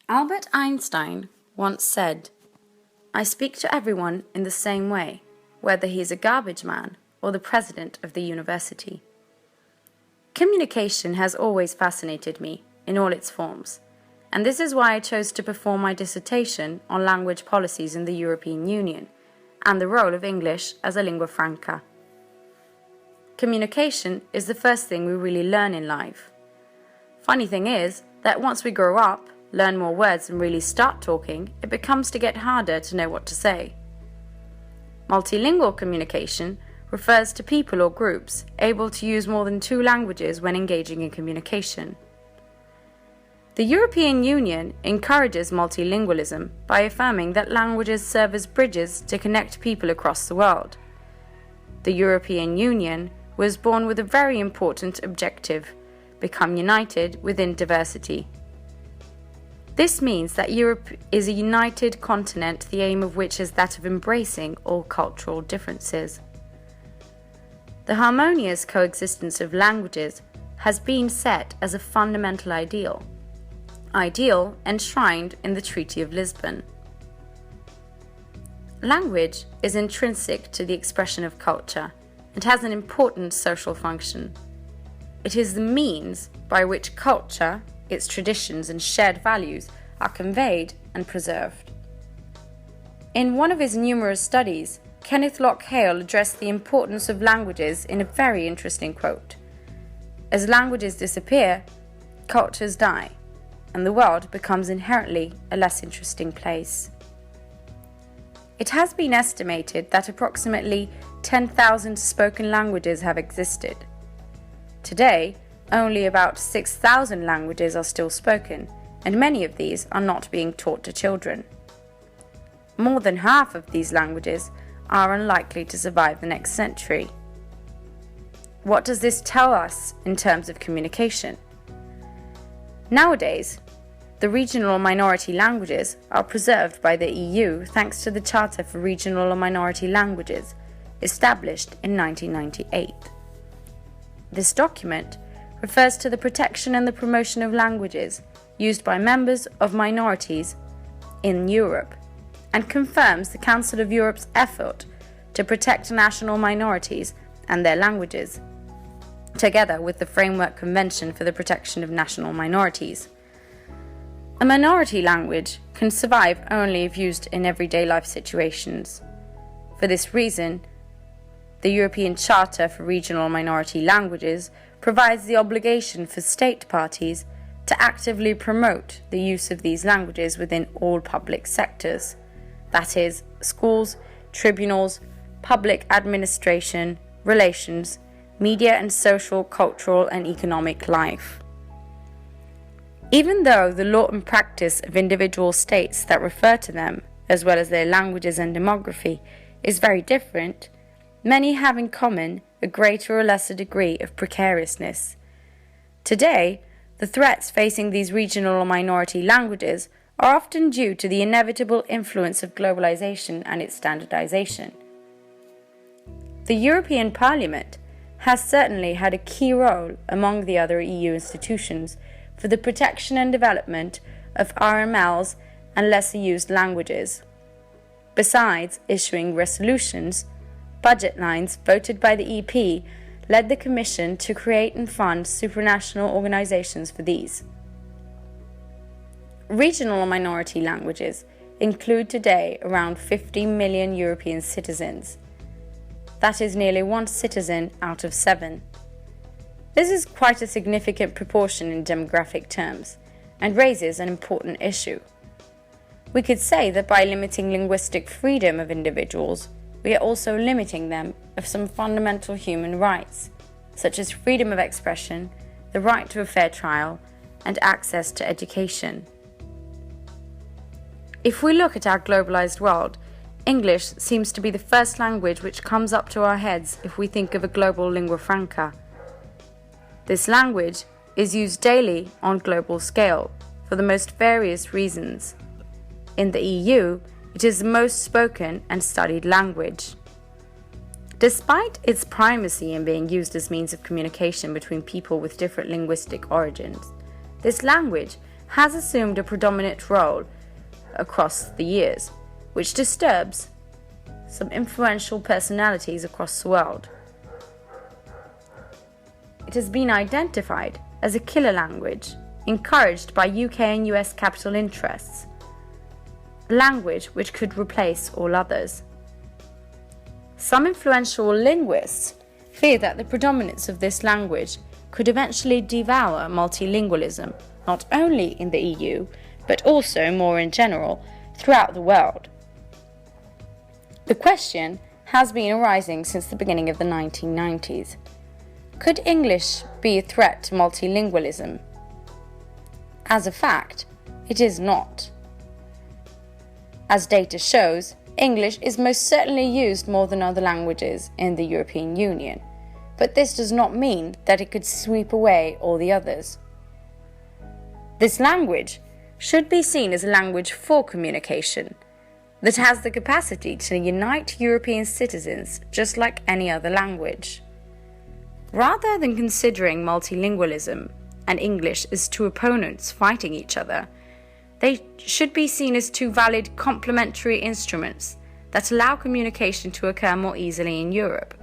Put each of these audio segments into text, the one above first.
Albert Einstein once said, "I speak to everyone in the same way, whether he is a garbage man or the president of the university." Communication has always fascinated me in all its forms, and this is why I chose to perform my dissertation on language policies in the European Union and the role of English as a lingua franca. Communication is the first thing we really learn in life. Funny thing is that once we grow up, learn more words and really start talking, it becomes to get harder to know what to say. Multilingual communication refers to people or groups able to use more than two languages when engaging in communication. The European Union encourages multilingualism by affirming that languages serve as bridges to connect people across the world. The European Union was born with a very important objective: become united within diversity. This means that Europe is a united continent, the aim of which is that of embracing all cultural differences. The harmonious coexistence of languages has been set as a fundamental ideal enshrined in the Treaty of Lisbon. Language is intrinsic to the expression of culture and has an important social function. It is the means by which culture, its traditions and shared values are conveyed and preserved. In one of his numerous studies, Kenneth Locke Hale addressed the importance of languages in a very interesting quote: "As languages disappear, cultures die, and the world becomes inherently a less interesting place." It has been estimated that approximately 10,000 spoken languages have existed. Today, only about 6,000 languages are still spoken, and many of these are not being taught to children. More than half of these languages are unlikely to survive the next century. What does this tell us in terms of communication? Nowadays, the regional or minority languages are preserved by the EU thanks to the Charter for Regional or Minority Languages, established in 1998. This document refers to the protection and the promotion of languages used by members of minorities in Europe, and confirms the Council of Europe's effort to protect national minorities and their languages, together with the Framework Convention for the Protection of National Minorities. A minority language can survive only if used in everyday life situations. For this reason, the European Charter for Regional Minority Languages provides the obligation for state parties to actively promote the use of these languages within all public sectors, that is, schools, tribunals, public administration, relations, media and social, cultural and economic life. Even though the law and practice of individual states that refer to them, as well as their languages and demography, is very different, many have in common a greater or lesser degree of precariousness. Today, the threats facing these regional or minority languages are often due to the inevitable influence of globalization and its standardization. The European Parliament has certainly had a key role among the other EU institutions for the protection and development of RMLs and lesser used languages. Besides issuing resolutions, budget lines voted by the EP led the Commission to create and fund supranational organizations for these. Regional or minority languages include today around 50 million European citizens. That is nearly one citizen out of 7. This is quite a significant proportion in demographic terms and raises an important issue. We could say that by limiting linguistic freedom of individuals, we are also limiting them of some fundamental human rights, such as freedom of expression, the right to a fair trial, and access to education. If we look at our globalized world, English seems to be the first language which comes up to our heads if we think of a global lingua franca. This language is used daily on global scale for the most various reasons. In the EU, it is the most spoken and studied language. Despite its primacy in being used as means of communication between people with different linguistic origins, this language has assumed a predominant role across the years, which disturbs some influential personalities across the world. It has been identified as a killer language, encouraged by UK and US capital interests, a language which could replace all others. Some influential linguists fear that the predominance of this language could eventually devour multilingualism, not only in the EU, but also more in general throughout the world. The question has been arising since the beginning of the 1990s. Could English be a threat to multilingualism? As a fact, it is not. As data shows, English is most certainly used more than other languages in the European Union, but this does not mean that it could sweep away all the others. This language should be seen as a language for communication that has the capacity to unite European citizens just like any other language. Rather than considering multilingualism and English as two opponents fighting each other, they should be seen as two valid complementary instruments that allow communication to occur more easily in Europe,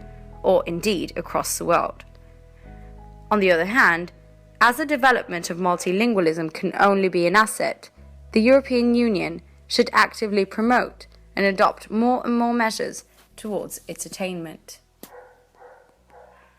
or indeed across the world. On the other hand, as the development of multilingualism can only be an asset, the European Union should actively promote and adopt more and more measures towards its attainment.